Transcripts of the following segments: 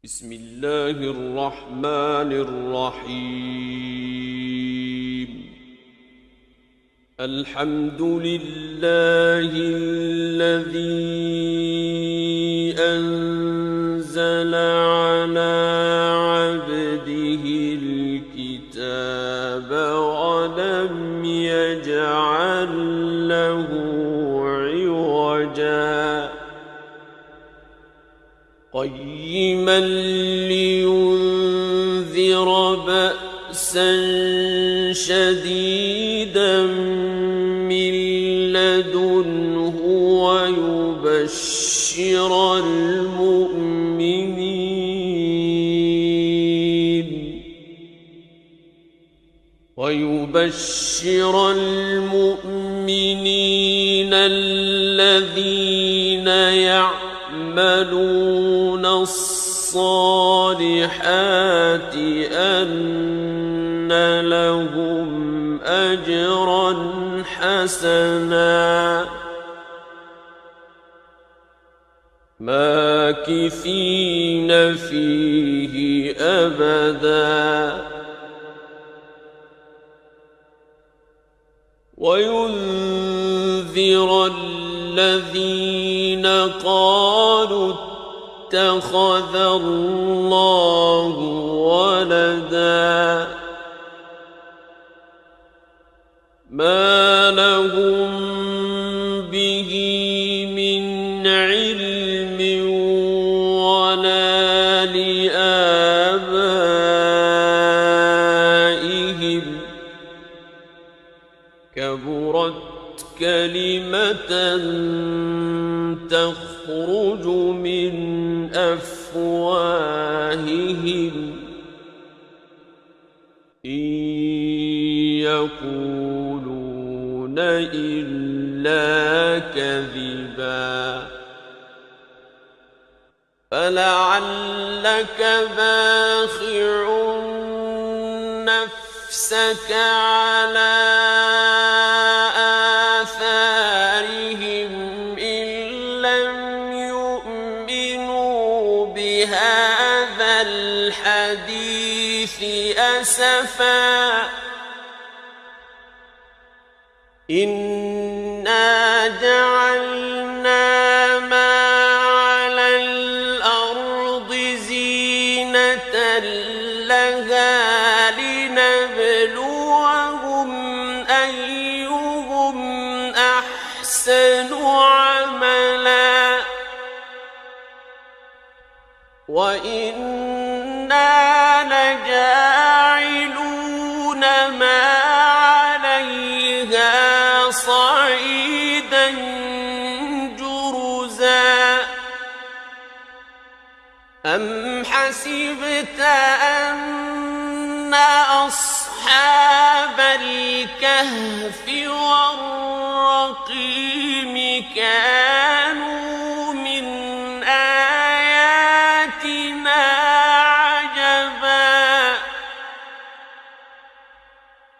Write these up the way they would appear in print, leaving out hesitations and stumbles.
بسم الله الرحمن الرحيم. الحمد لله الذي أنزل على عبده الكتاب ولم يجعل له عوجا قيما لينذر بأسا شديدا من لدنه ويبشر المؤمنين الذين يعملون الصالحات أن لهم أجرا حسنا ماكثين فيه أبدا وينذر الذين قالوا اتخذ الله ولدا ما لهم به من علم ولا لآبائهم كبرت كلمة تخرج من أفواههم إن يقولون إلا كذبا فلعلك باخع نفسك على آثارهم إن لم يؤمنوا بهذا الحديث أسفا إنا جعلنا ما على الأرض زينة لها لنبلوهم أيهم أحسن عملا وإنا لجاعلون ما عليها صعيدا جرزا أم حسبت أن أصحاب الكهف والرقيم كانوا من آياتنا عجبا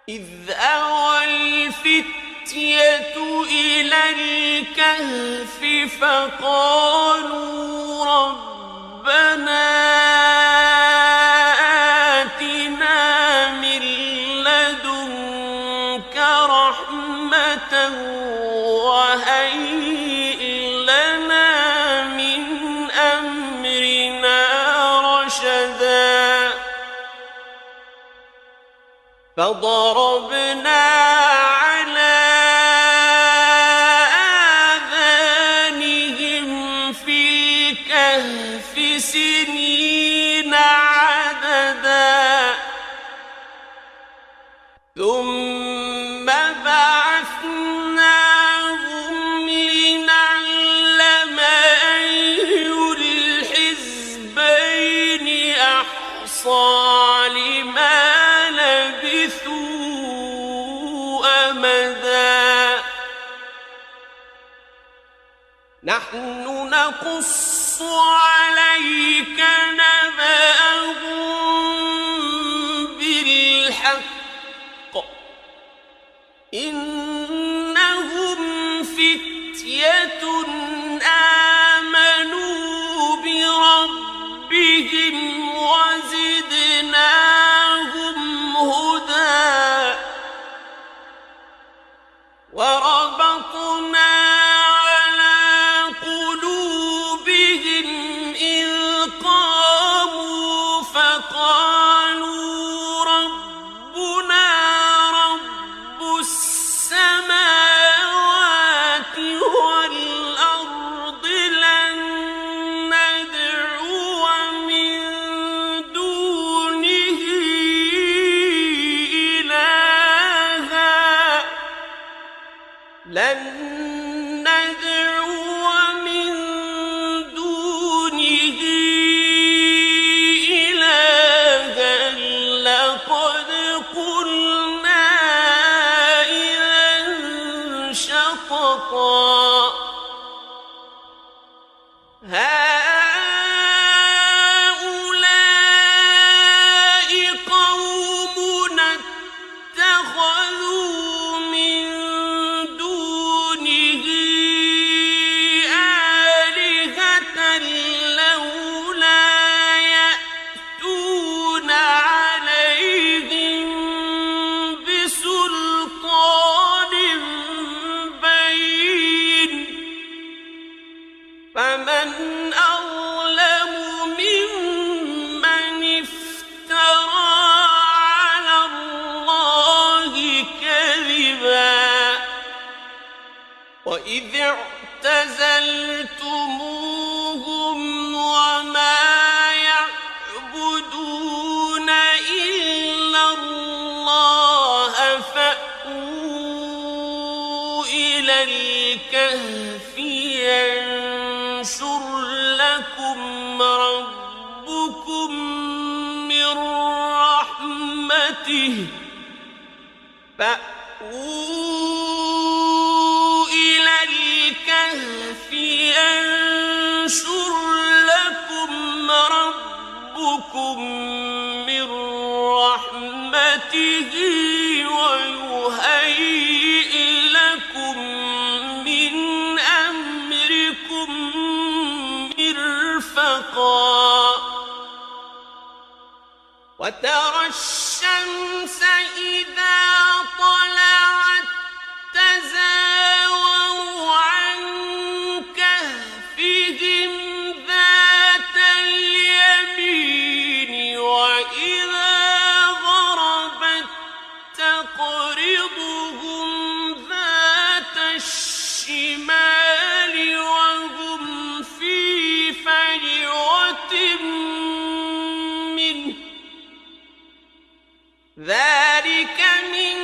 إذ أوى الفتية إلى الكهف فقالوا ربنا آتنا من لدنك رحمة وهيئ لنا من أمرنا رشدا فضربنا على آذانهم في الكهف سنين عددا ثم بعثناهم لنعلم أي الحزبين أحصى لما لبثوا أمدا نحن نقص عليك نبأهم بالحق إنهم فتية آمنوا بربهم وزدناهم هدى وربطنا على قلوبهم إذ قاموا فقالوا ربنا رب السماوات والأرض لن ندعو من دونه إلها لقد قلنا إذا شططا هؤلاء قومنا اتخذوا من دونه آلهة لولا يأتون عليهم بسلطان بين فمن أظلم ممن افترى على الله كذبا وإذ اعتزلتموهم وما يعبدون إلا الله فأووا إلى الكهف ينشر لكم ربكم من رحمته فأووا إلى الكهف ينشر لكم ربكم من رحمته ويهيئ لكم من أمركم مرفقا وترى الشمس إذا طلعت تزاور عن كهفهم ذات اليمين وإذا غربت تقرضهم ذات الشمال وهم في فجوة منه ذلك من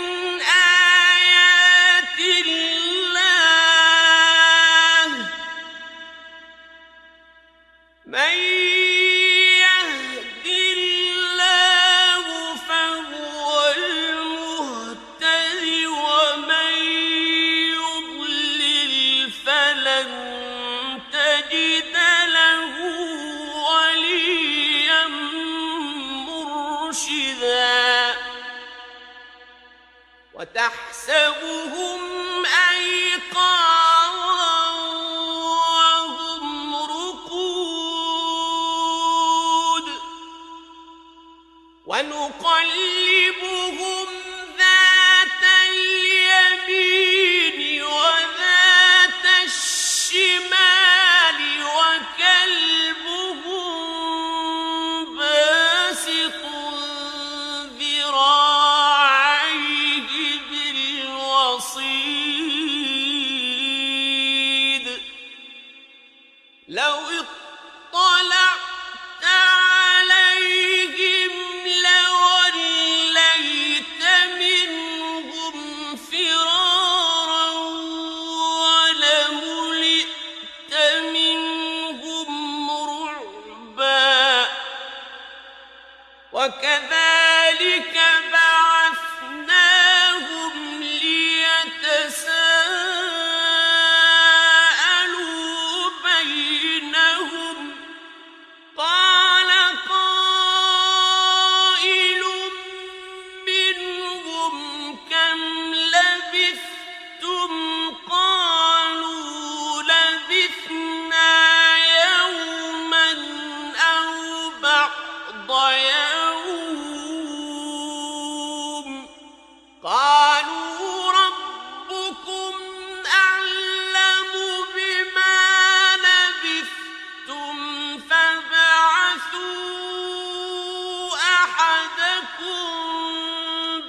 آيات الله من يهد الله فهو المهتد ومن يضلل فلن تجد له وليا مرشدا وتحسبهم أيقاظا وهم رقود ونقلبهم ذات اليمين وذات الشمال وكلبهم باسط ذراعيه بالوصيد لو اطلعت عليهم لوليت منهم فرارا ولملئت منهم رعبا وكذلك بعثناهم ليتساءلوا بينهم قال قائل منهم كم لبثتم قالوا لبثنا يوما أو بعض يوم قالوا ربكم أعلم بما لبثتم فابعثوا أحدكم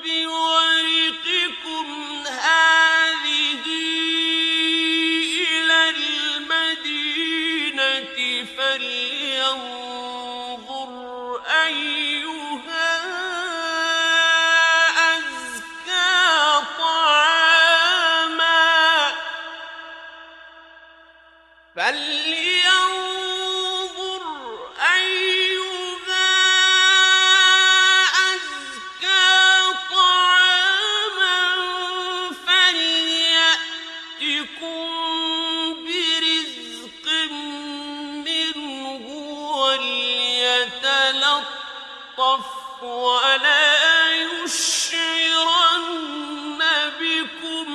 بورقكم هذه إلى المدينة فلينظر أيها أزكى طعاما فليأتكم برزق منه وليتلطف ولا يشعرن بكم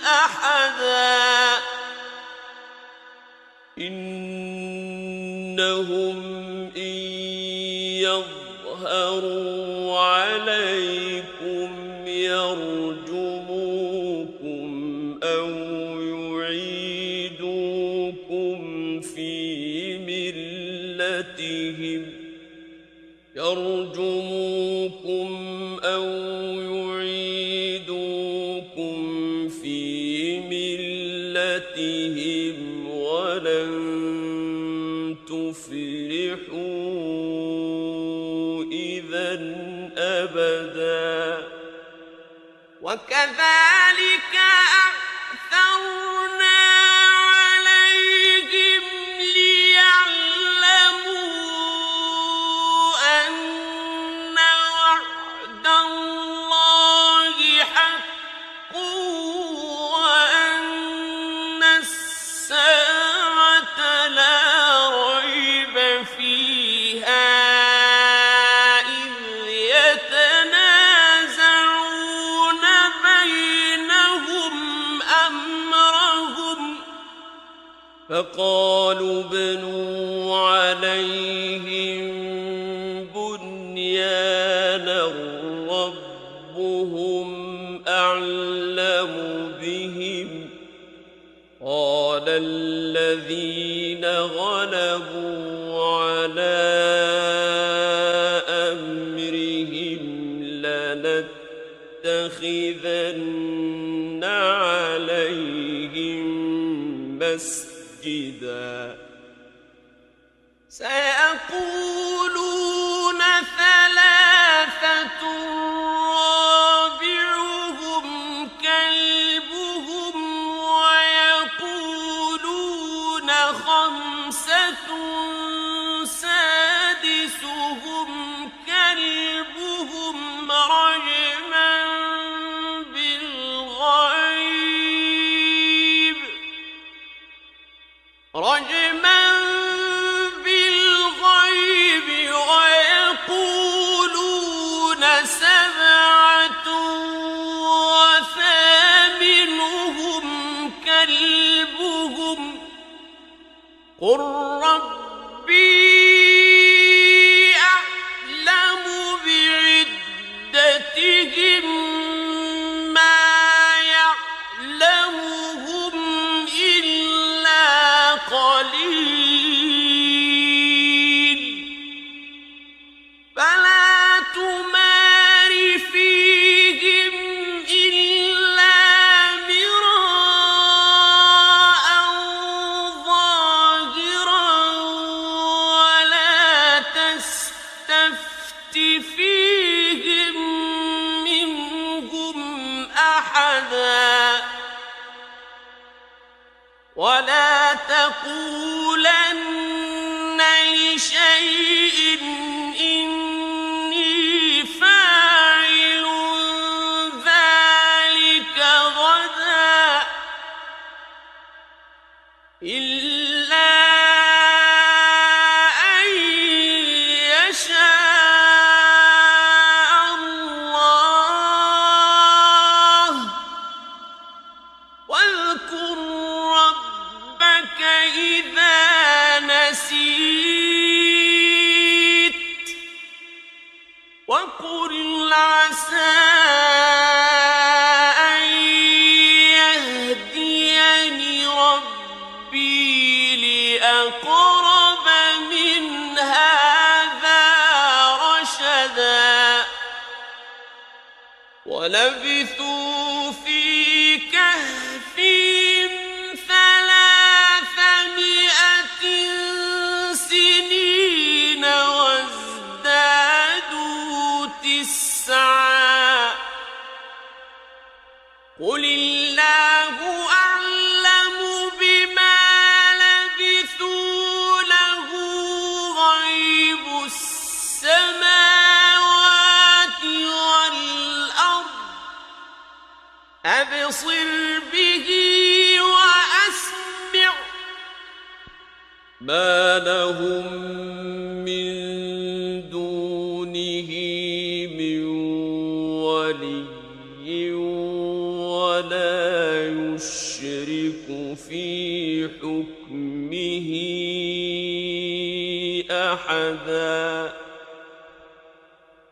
أحدا إنهم إن يظهروا عليكم يرجموكم أو يعيدوكم في ملتهم ولن تفلحوا إذا أبدا وكذلك أعثرنا عليهم ليعلموا أن وعد الله حق وأن الساعة لا ريب فيها إذ يتنازعون بينهم أمرهم فقالوا ابنوا عليهم بنيانا ربهم أعلم بهم قال الذين غلبوا على أمرهم لنتخذن عليهم مسجدا سيقولون ثلاثة رابعهم كلبهم ويقولون خمسة سادسهم كلبهم رجما بالغيب ويقولون سبعة وثامنهم كلبهم قل ربي أعلم بعدتهم ما يعلمهم إلا قليل فلا تمار فيهم إلا مراء ظاهرا ولا تستفت فيهم منهم أحدا ولا تقولن لشيء إني فاعل ذلك غدا إلا أن يشاء الله واذكر ربك إذا نسيت وقل عسى أن يهديني ربي لأقرب من هذا رشدا ولبثوا في كهفهم 300 سنين وازدادوا 9 قل الله أعلم بما لبثوا له غيب السماوات والأرض أبصر به وأسمع ما لهم من دونه من ولي ولا يشرك في حكمه أحدا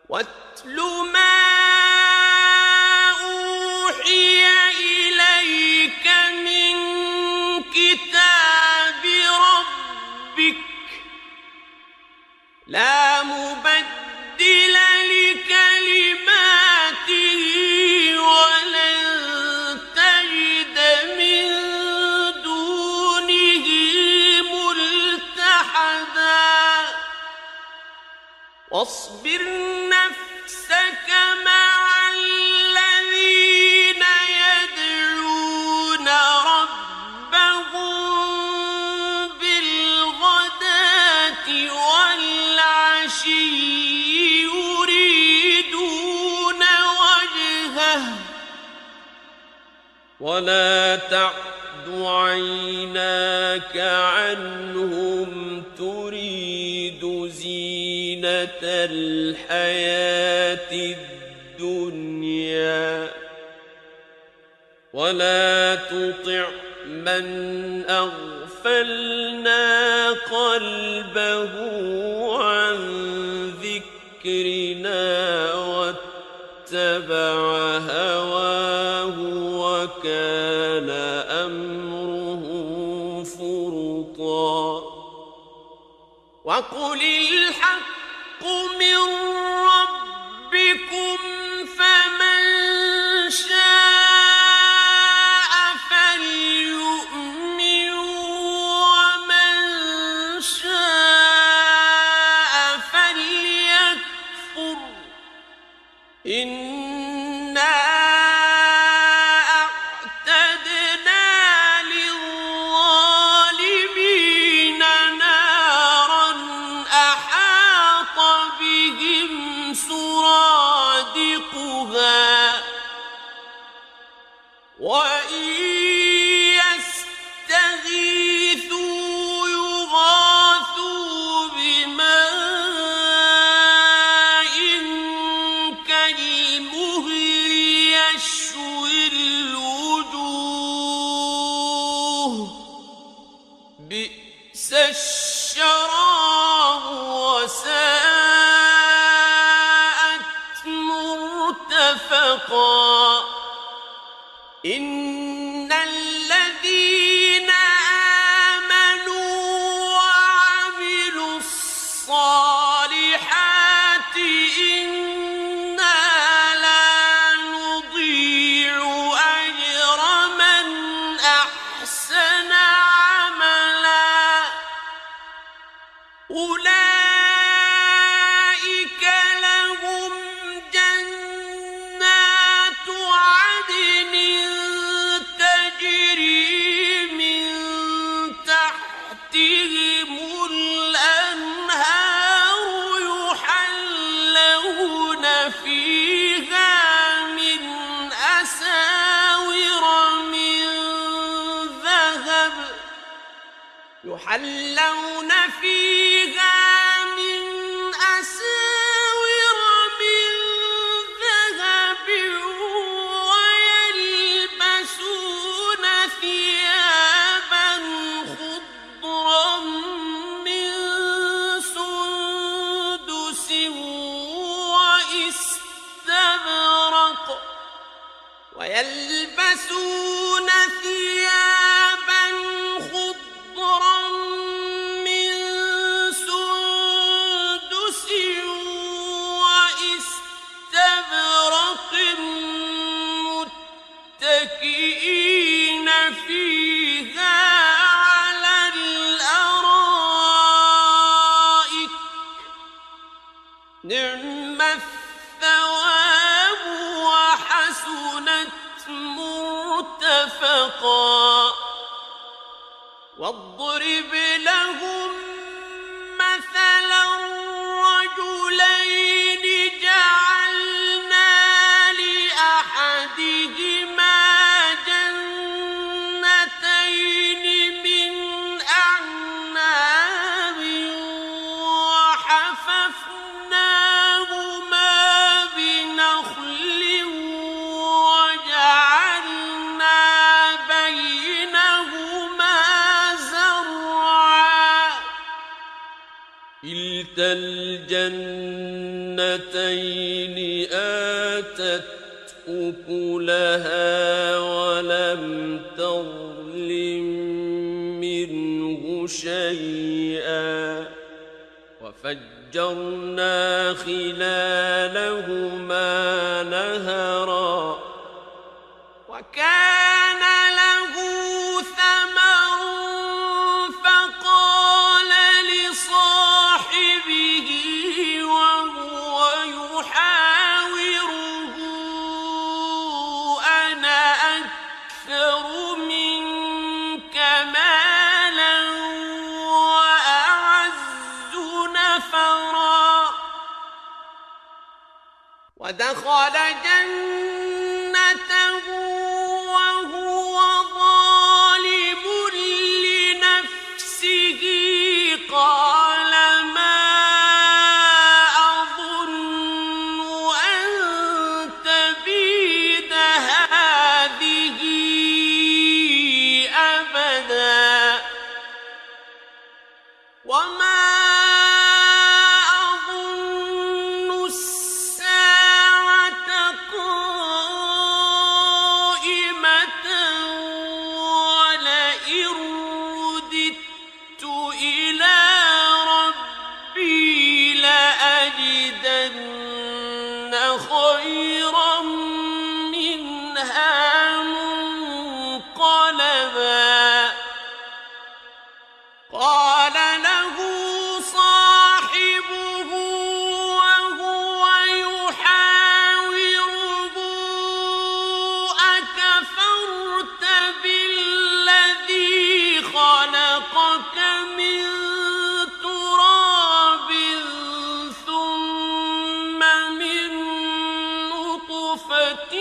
واتل ما أوحي إليك من كتاب ربك لا مبدل لكلماته ولن تجد من دونه ملتحدا واصبر نفسك مع الذين يدعون ربهم بالغداة والعشي يريدون وجهه ولا تعد عيناك عنهم تريد زينة الحياة الدنيا ولا تطع من أغفلنا قلبه عن ذكرنا واتبع هواه وكان أمره فرطا وقل الحق من ربكم فمن شاء فليؤمن ومن شاء فليكفر إنا أعتدنا للظالمين نارا أحاط بهم سرادقها وإن يستغيثوا يغاثوا بماء كالمهل يشوي الوجوه بئس الشراب وساءت مرتفقا إن الذين آمنوا وعملوا الصالحات إنا لا نضيع أجر من أحسن عملا أولئك لهم جنات عدن تجري من تحتهم الأنهار يحلون فيها من أساور من ذهب يحلون فيها من أساور من ذهب ويلبسون ثيابا خضرا من سندس وإستبرق ويلبسون ثيابا خضرا من سندس واستبرق متكئين فيها على الأرائك نعم الثواب وحسنت مرتفقا واضرب لهم مثلا رجلين جعلنا لأحدهما جنتين من أعناب وحففناهما بنخل وجعلنا بينهما زرعا كلتا الجنتين آتت أكلها ولم تظلم منه شيئا وفجرنا خلالهما نهرا وكان له ثمر فقال لصاحبه وهو يحاوره أنا أكثر منك مالا وأعز نفرا ودخل جنته وهو ظالم لنفسه قال ما أظن أن تبيد هذه أبدا وما أظن الساعة قائمة ولئن رددت إلى ربي لأجدن خيرا منها منقلبا قال له صاحبه وهو يحاوره أكفرت بالذي خلقك من تراب ثم من نطفة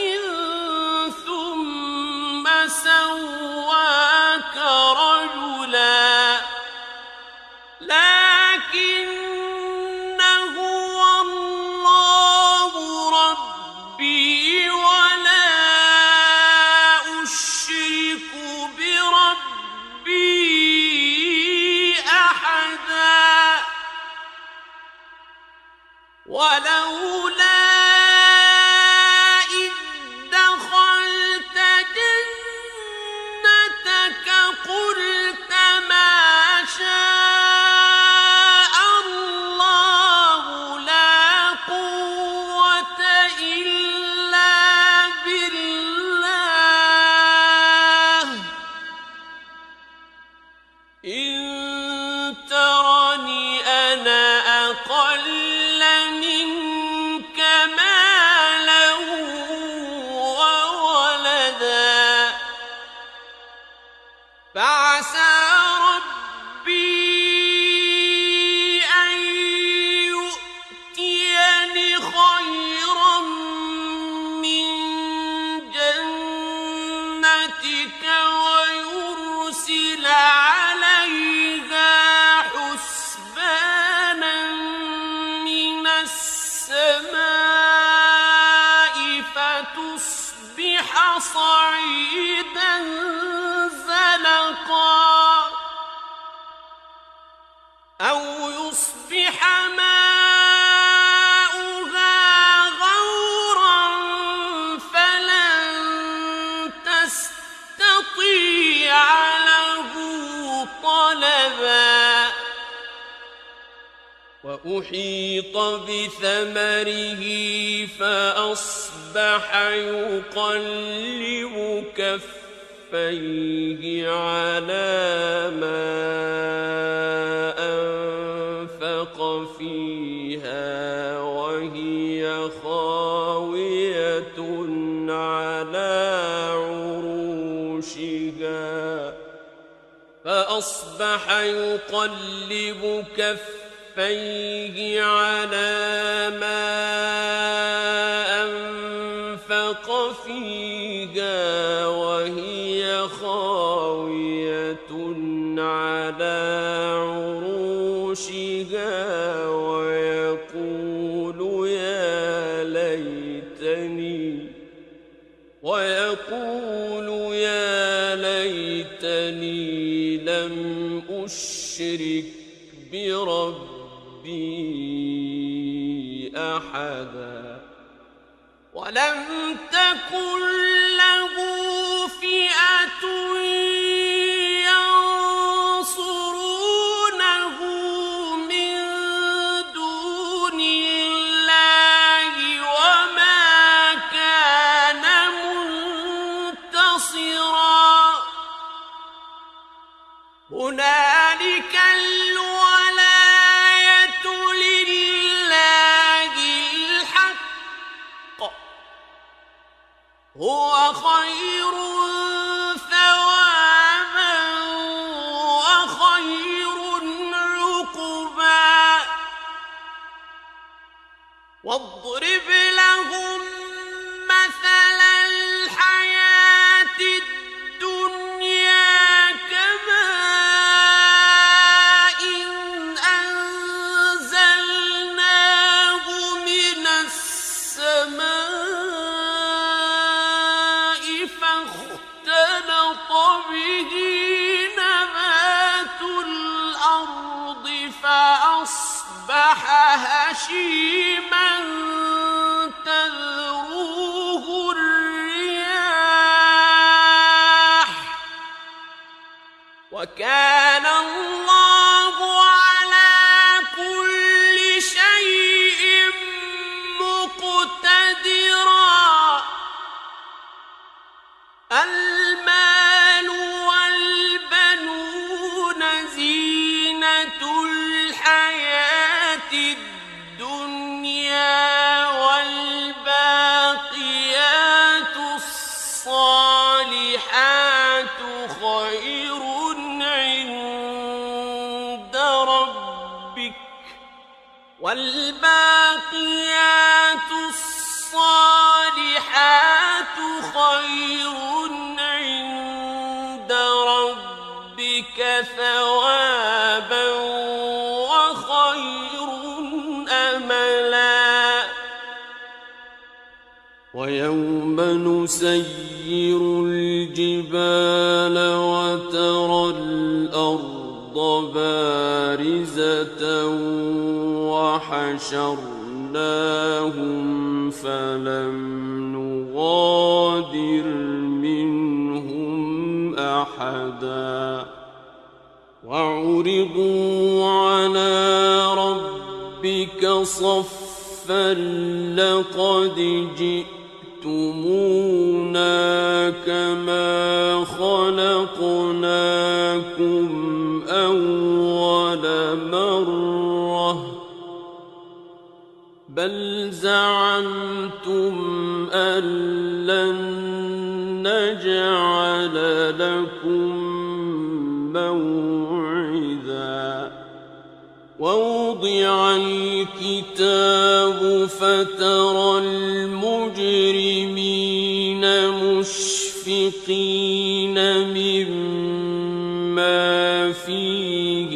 ثم سواك رجلا لكن هو الله ربي ولا أشرك بربي أحدا ولولا إذ دخلت جنتك قلت ما شاء الله لا قوة إلا بالله إن ترني أنا أقل منك مالا وولدا فعسى ربي أن يؤتيني خيرا من جنتك ويرسل عليها حسبانا من السماء فتصبح صعيدا زلقا أو يصبح ماؤها غورا فلن وأحيط بثمره فأصبح يقلب كفيه على ما أنفق فيها وهي خاوية على عروشها فأصبح يقلب كفيه على ما أنفق فيها وهي خاوية على عروشها ويقول يا ليتني لم أشرك بربي أحدا ولم تكن له فئة ينصرونه من دون الله وما كان منتصرا هنالك الولاية لله الحق هو خير ثوابا وخير عقبا واضرب لهم مثل الحياة الدنيا كماء أنزلناه من السماء فاختلط به نبات الأرض فأصبح هشيما تذروه الرياح وكان الله على كل شيء مقتدرا المال والبنون زينة الحياة الدنيا والباقيات الصالحات خير عند ربك والباقيات الصالحات خير عند ربك ثوابا وخير أملا ويوم نسير الجبال وترى الأرض بارزة وحشرناهم فلم نغادر منهم أحدا وعرضوا على ربك صفا لقد جئتمونا كما خلقناكم أول مرة بل زعمتم أن لن نجعل لكم موعدا ووضع الكتاب فترى المجرمين مشفقين مما فيه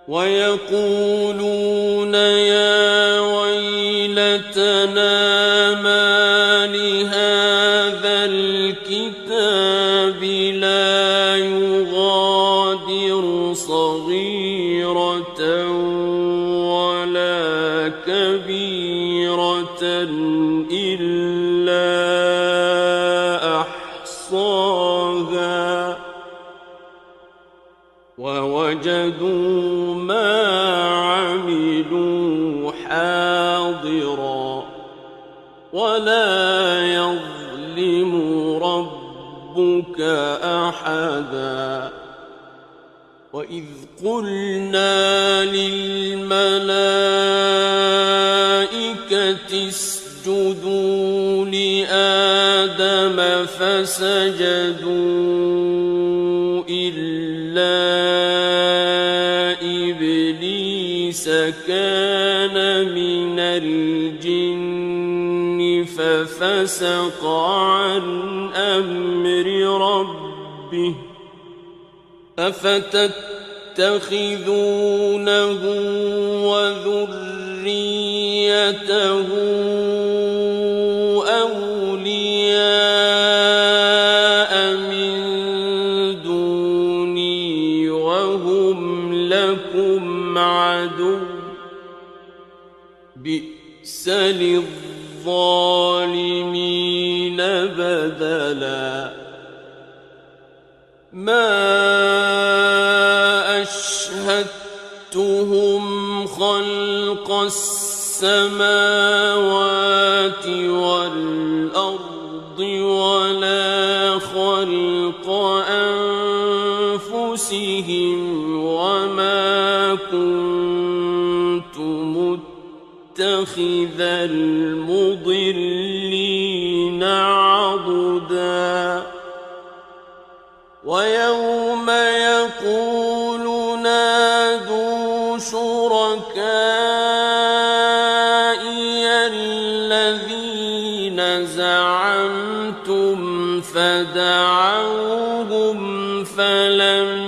ويقولون يا ويلتنا ما لهذا الكتاب لا يغادر صغيرة ولا كبيرة إلا أحصاها شركاء ووجدوا ما عملوا حاضرا ولا يظلم ربك أحدا وإذ قلنا للملائكة اسجدوا لآدم فسجدوا إلا إبليس كان من الجن ففسق عن أمر ربه أفتتخذونه وذريته أولياء من دوني وهم لكم عدو بئس للظالمين بدلا ما أشهدتهم خلق السماوات والأرض ولا خلق أنفسهم وما كنت متخذ المضلين عضدا ويوم يقول نادوا شركائي الذين زعمتم فدعوهم فلم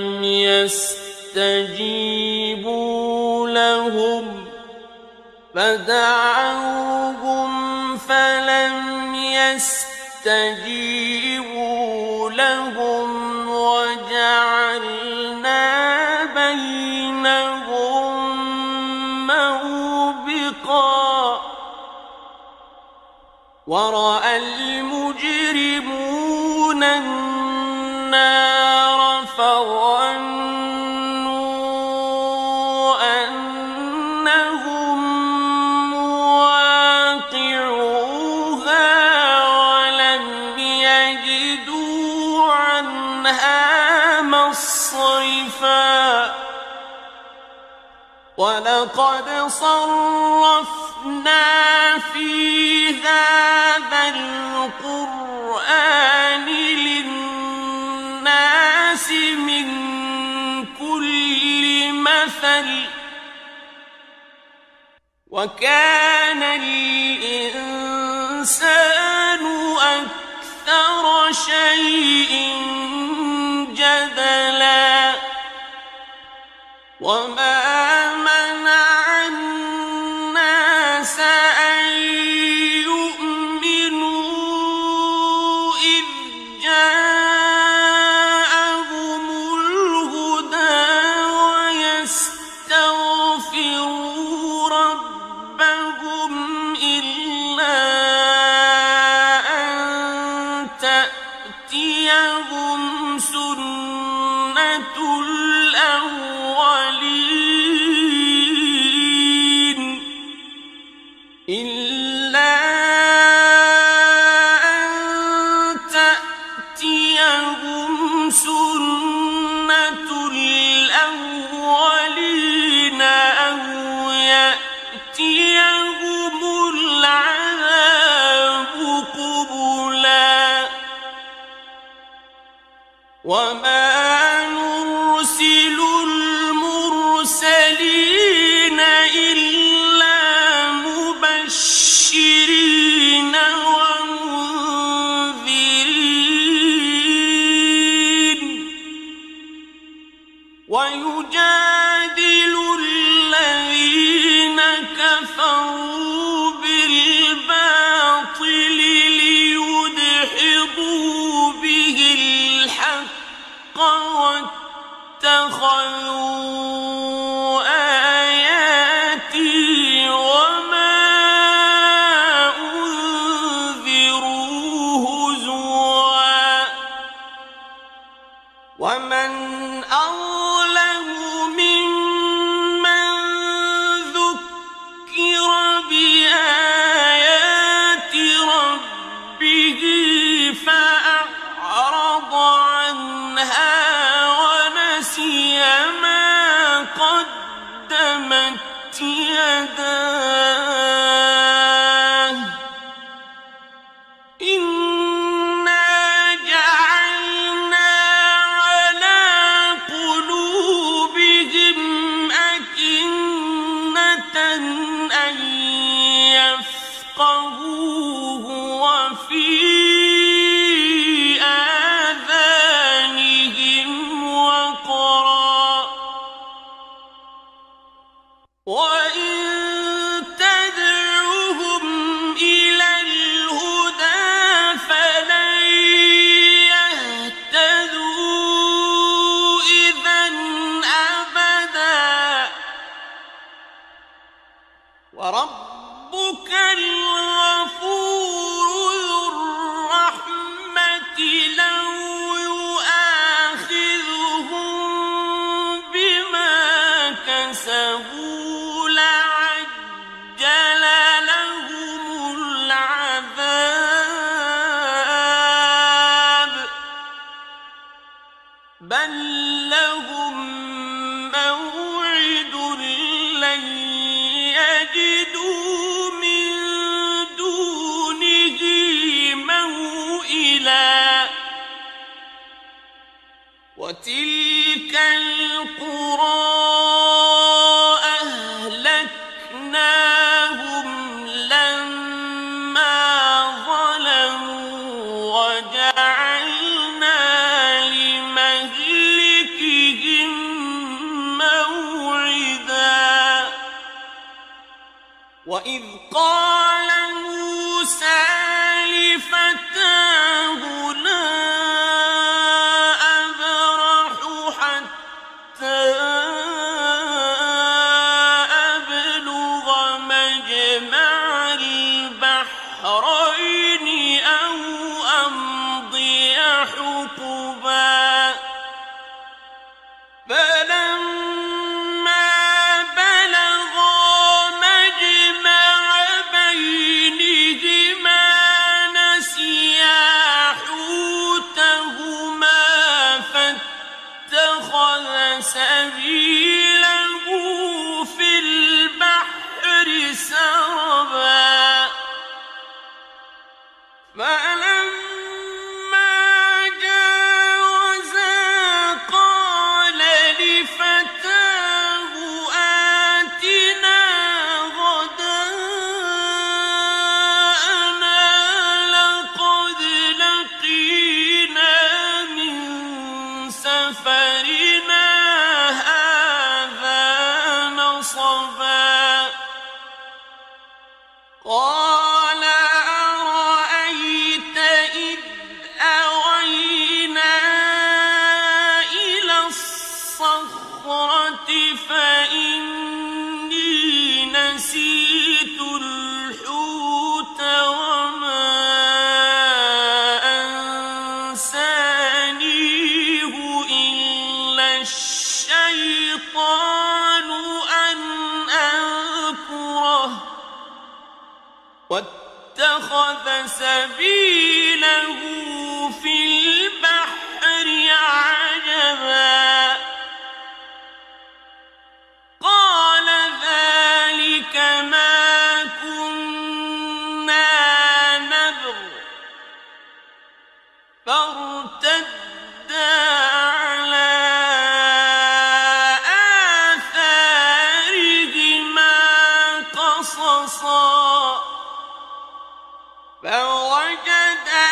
يستجيبوا لهم وجعلنا بينهم موبقا ورأى المجرمون النار فظنوا أنهم مواقعوها ولم يجدوا عنها مصرفا ولقد صرفنا في هذا القرآن للناس من كل مثل وكان الإنسان أكثر شيء جدلا وما منع الناس أن يؤمنوا إذ جاءهم الهدى ويستغفروا ربهم إلا أن تأتيهم سنة الأولين إلا أن تأتيهم سنة الأولين أو يأتيهم العذاب قبلا وما نرسل المرسلين إلا مبشرين ومنذرين ويجادل الذين كفروا بالباطل ليدحضوا به الحق واتخذوا آياتي وما أنذروا هزوا ومن أظلم ممن ذكر بآيات ربه فأعرض عنها ونسي ما قدمت يداه إنا جعلنا على قلوبهم أكنة أن يفقهوه وفي آذانهم وقرا وإن تدعهم إلى الهدى فلن يهتدوا إذًا أبدًا وربك الغفور ذو الرحمة لو يؤاخذهم بما كسبوا لعجل لهم العذاب بل لهم موعد لن يجدوا من دونه موئلا وتلك القرى أهلكناهم لما ظلموا وجعلنا لمهلكهم موعدا وإذ قال موسى لفتاه لا أبرح حتى أبلغ مجمع البحرين أو أمضي حقبا فلما بلغا مجمع بينهما نسيا حوتهما فاتخذ سبيله في البحر سربا فلما جاوزا قال لفتاه آتنا غداءنا لقد لقينا من سفرنا هذا نصبا قال أرأيت إذ أوينا إلى الصخرة فإني نسيت الحوت وما أنسانيه إلا الشيطان أن أذكره واتخذ سبيله في البحر عجبا قال ذلك ما كنا نبغ فارتدا على آثارهما قصصا فوجدا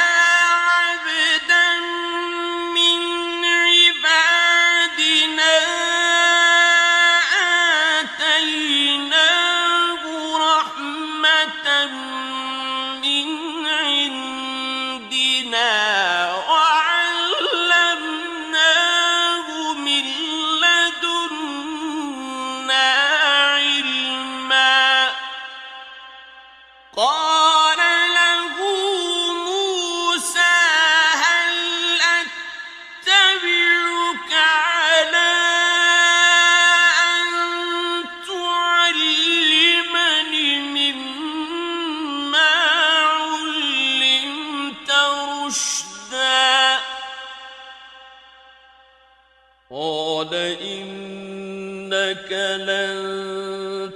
قال إنك لن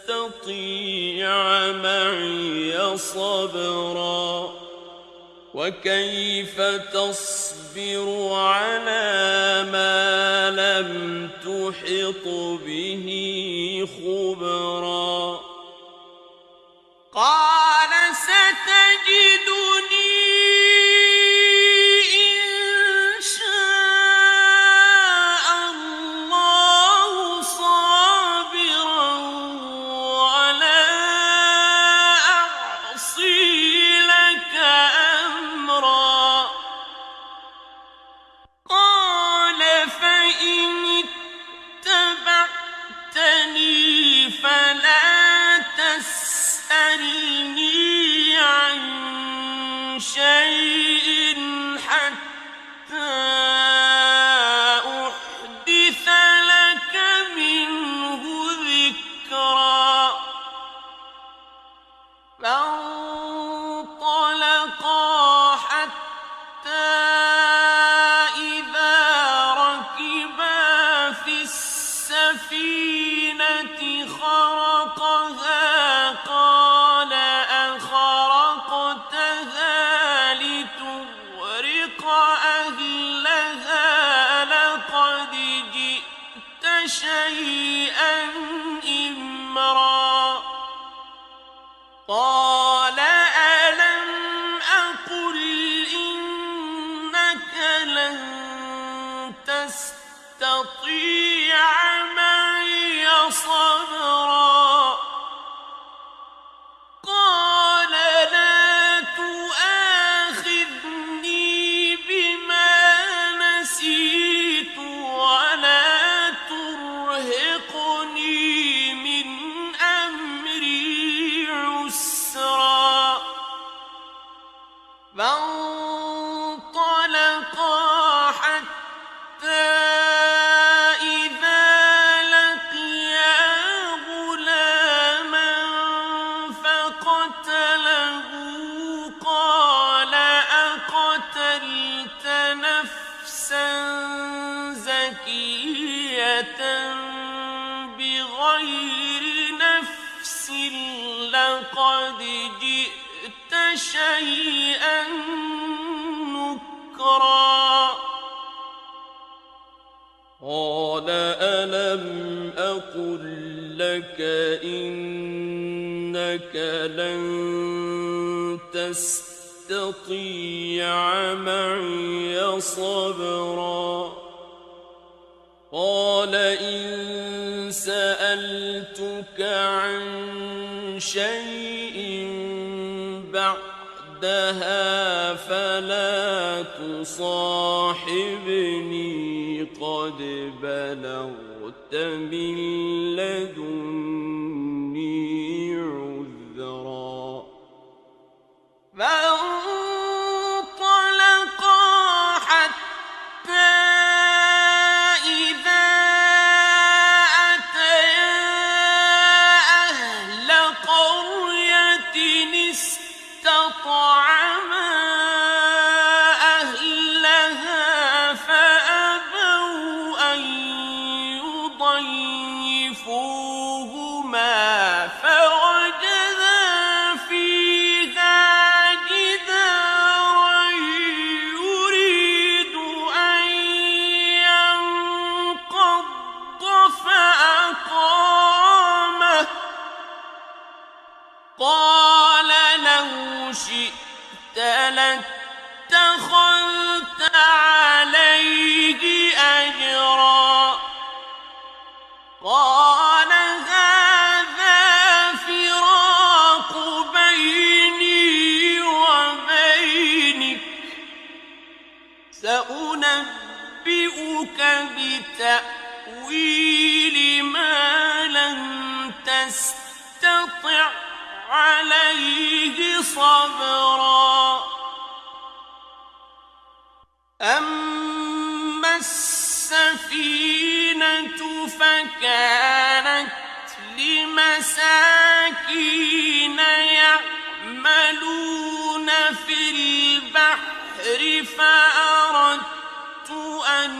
تستطيع معي صبرا وكيف تصبر على ما لم تحط به خبرا قال ستجدني فلا تسألني عن شيء حتى أحدث لك منه ذكرا فانطلقا حتى إذا ركبا في السفينة خرقها قال أخرقتها لتغرق أهلها لقد جئت شيئا إمرا قال ألم أقل إنك لن تستطيع معي صبرا قال لا تؤاخذني بما نسيت ولا ترهقني من أمري عسرا فانطلقا حتى بغير نفس لقد جئت شيئا نكرا قال ألم أقل لك إنك لن تستطيع معي صبرا قال إن سألتك عن شيء بعدها فلا تصاحبني قد بلغت من لدني عذرا فانطلقا حتى طعما أهلها فأبوا أن يضيفوهما فوجدا فيها جدارا يريد أن ينقض فأقامه قال لو شئت لاتخذت عليه أجرا قال هذا فراق بيني وبينك سأنبئك بتأويل ما لم تستطع عليه صبرا أما السفينة فكانت لمساكين يعملون في البحر فأردت أن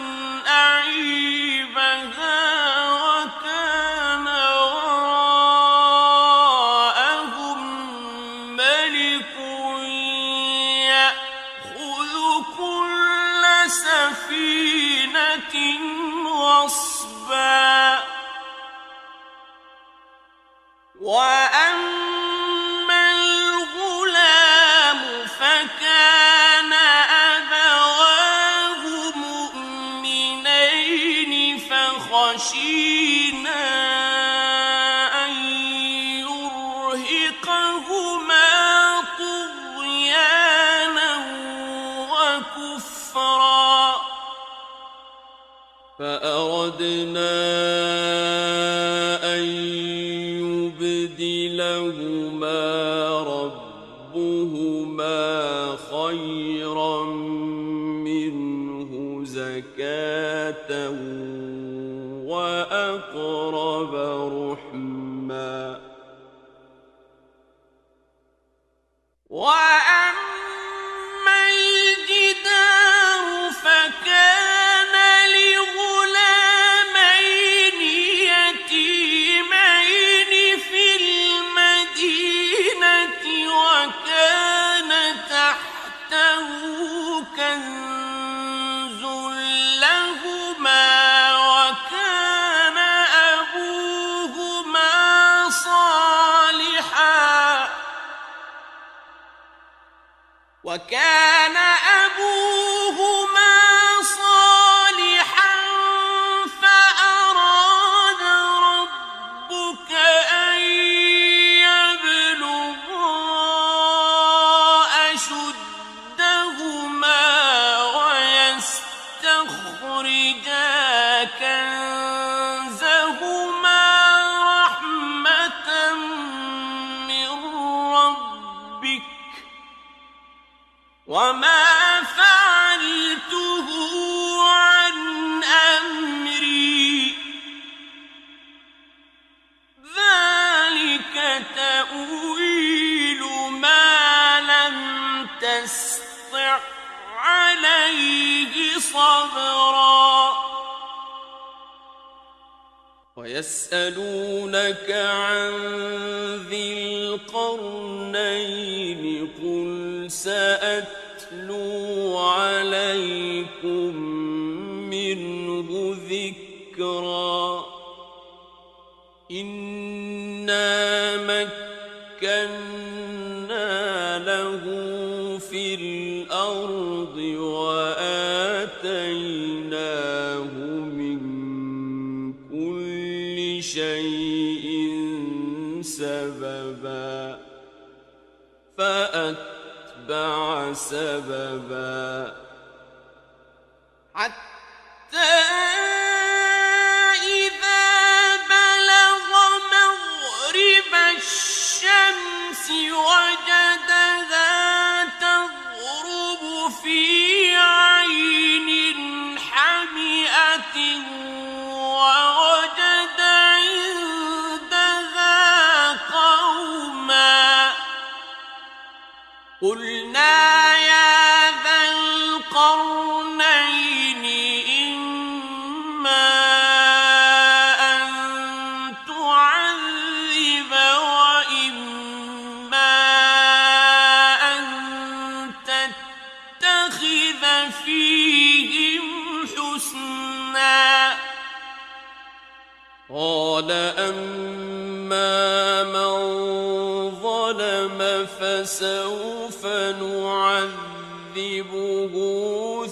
خشينا أن يرهقهما طغيانا وكفرا فأردنا أن يبدلهما ربهما خيرا منه زكاة وأقرب رحما وأما الجدار فكان لغلامين يتيمين في المدينة وكان تحته كنز لهما وكان أبوهما صالحا فأراد ربك أن يبلغا أشدهما ويستخرجا كنزهما رحمة من ربك وما فعلته عن أمري ذلك تأويل ما لم تسطع عليه صبرا ويسألونك عن ذي القرنين قل سأتلو عليكم منه ذكرا إنا مكنا له في الأرض وآتيناه من كل شيء سببا فأتبع سببا حتى إذا بلغ مغرب الشمس وجدها تغرب في عين حمئة ووجد عندها قوما قلنا يا ذا القرنين إما أن تعذب وإما أن تتخذ فيهم حسنا قال أما من ظلم فسوف نعذبه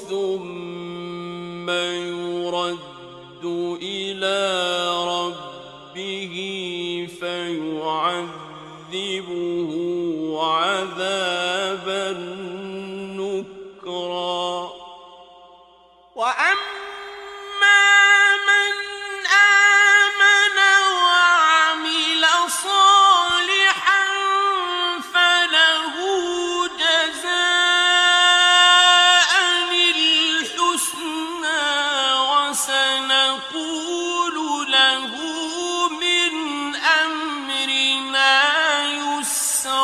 ثم يرد إلى ربه فيعذبه عذابا نكرا وأما من آمن وعمل صالحا فله جزاء الحسنى وسنقول له من أمرنا يسرا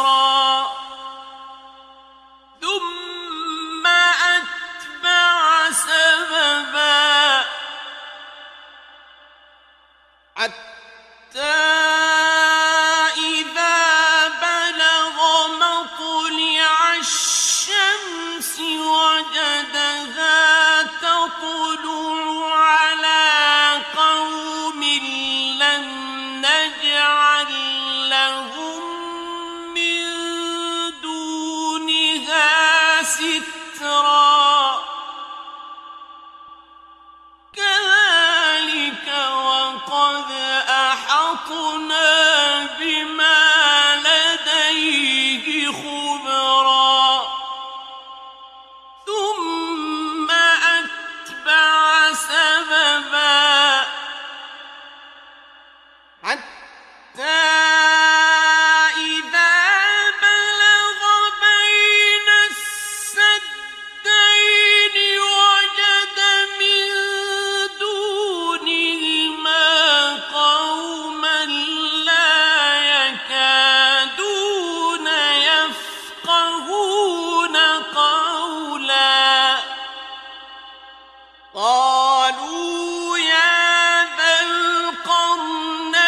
قالوا يا ذا القرنين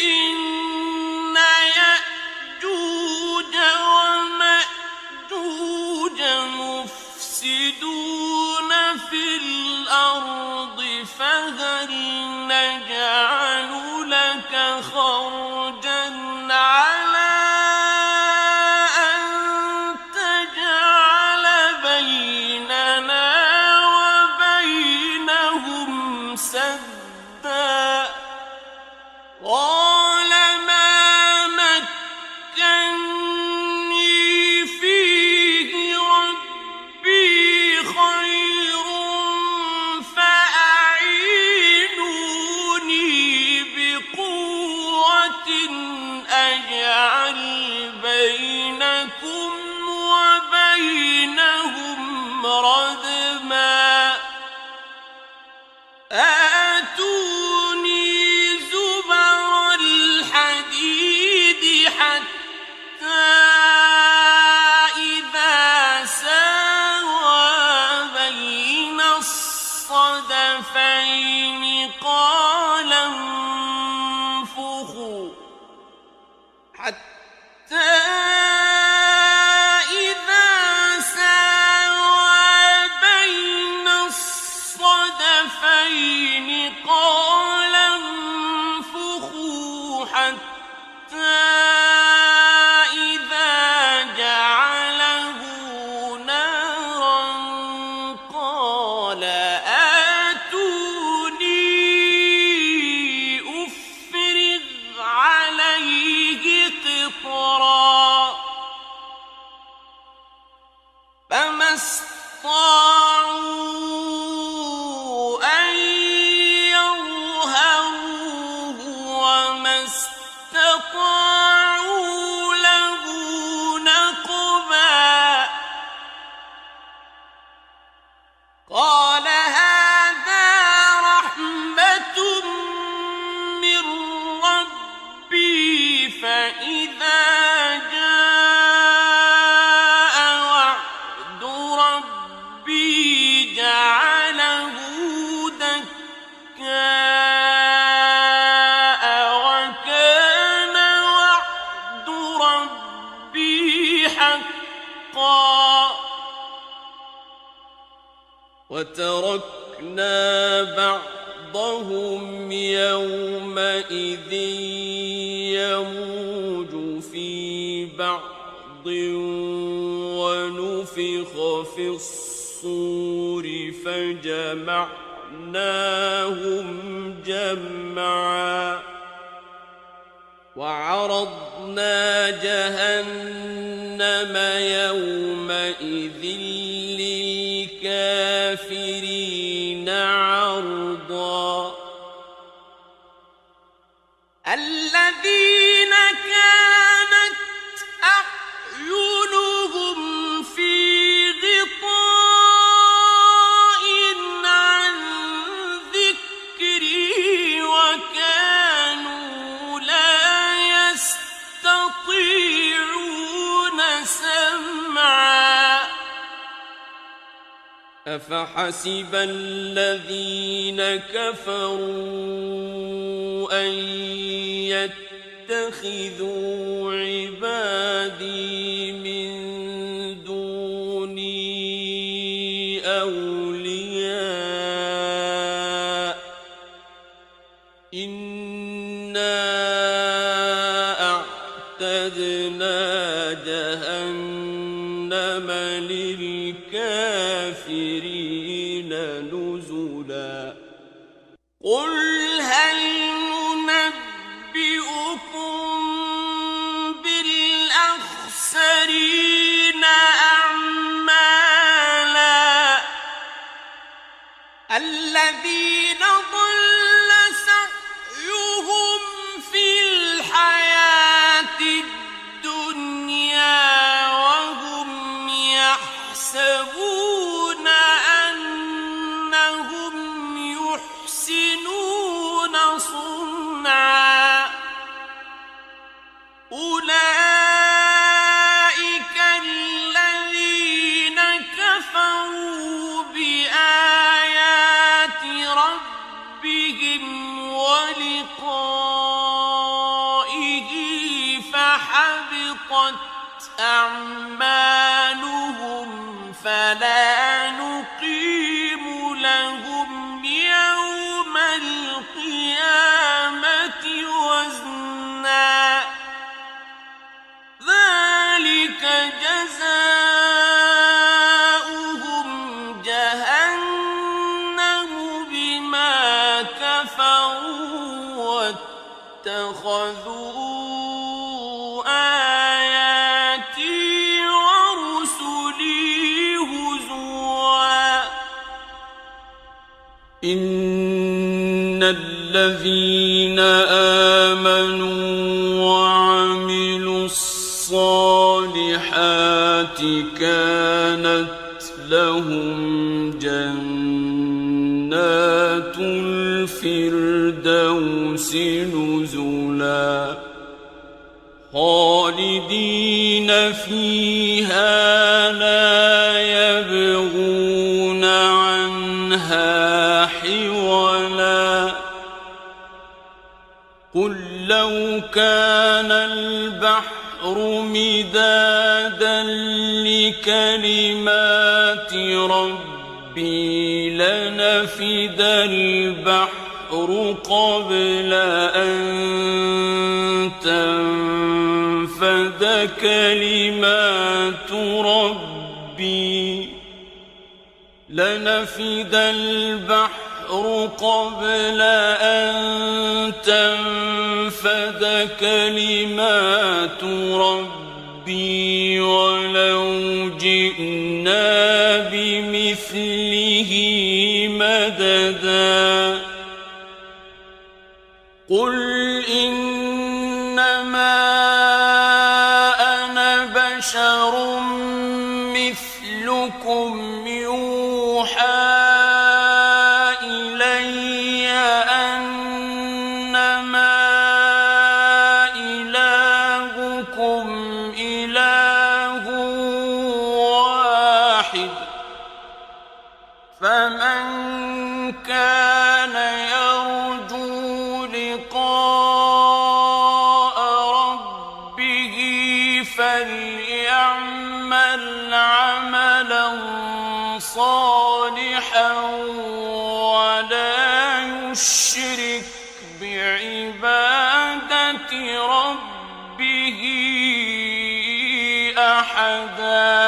إن يأجوج ومأجوج مفسدون في الأرض فهل نجعل لك خرجا على أن تجعل بيننا وبينهم سدا قال ما مكني فيه ربي خير فأعينوني بقوة أجعل بينكم وبينهم ردما آتوني زبر الحديد حتى إذا ساوى بين الصدفين قال انفخوا حتى إذا ساوى بين الصدفين قال انفخوا حتى إذا جعله نارا قال آتوني أفرغ عليه قطرا فما استطاعوا أن يظهروه وما استطاعوا له نقبا قال هذا رحمة من ربي فإذا جاء وعد ربي جعله دكاء وكان وعد ربي حقا وتركنا بعضهم يومئذ يموج في بعض ونفخ في الصور فجمعناهم جمعا وعرضنا جهنم يومئذ للكافرين عرضا الذين كانت أعينهم في غطاء عن ذكري وكانوا لا يستطيعون سمعا أفحسب الذين كفروا أن يتخذوا عبادي من دوني أولياء إنا أعتدنا جهنم للكافرين نزلا قل هل ننبئكم بالأخسرين أعمالا الذين ضل سعيهم في الحياة الدنيا وهم يحسبون أنهم يحسنون صنعا أولئك الذين كفروا بآيات أعمالهم فلا نقيم لهم يوم القيامة وزنا ذلك جزاؤهم جهنم بما كفروا واتخذوا إن الذين آمنوا وعملوا الصالحات كانت لهم جنات الفردوس نزلا خالدين فيها لا يبغون عنها حولا قل لو كان البحر مدادا لكلمات ربي لنفد البحر قبل أن تنفد كلمات ربي لنفد البحر قبل أن تنفد كلمات ربي ولو جئنا بمثله مددا قل إنما أنا بشر مثلكم يوحى إلي أنما إلهكم إله واحد فمن كان يرجو لقاء ربه فليعمل عملا صالحا ولا يشرك بعبادة ربه أحدا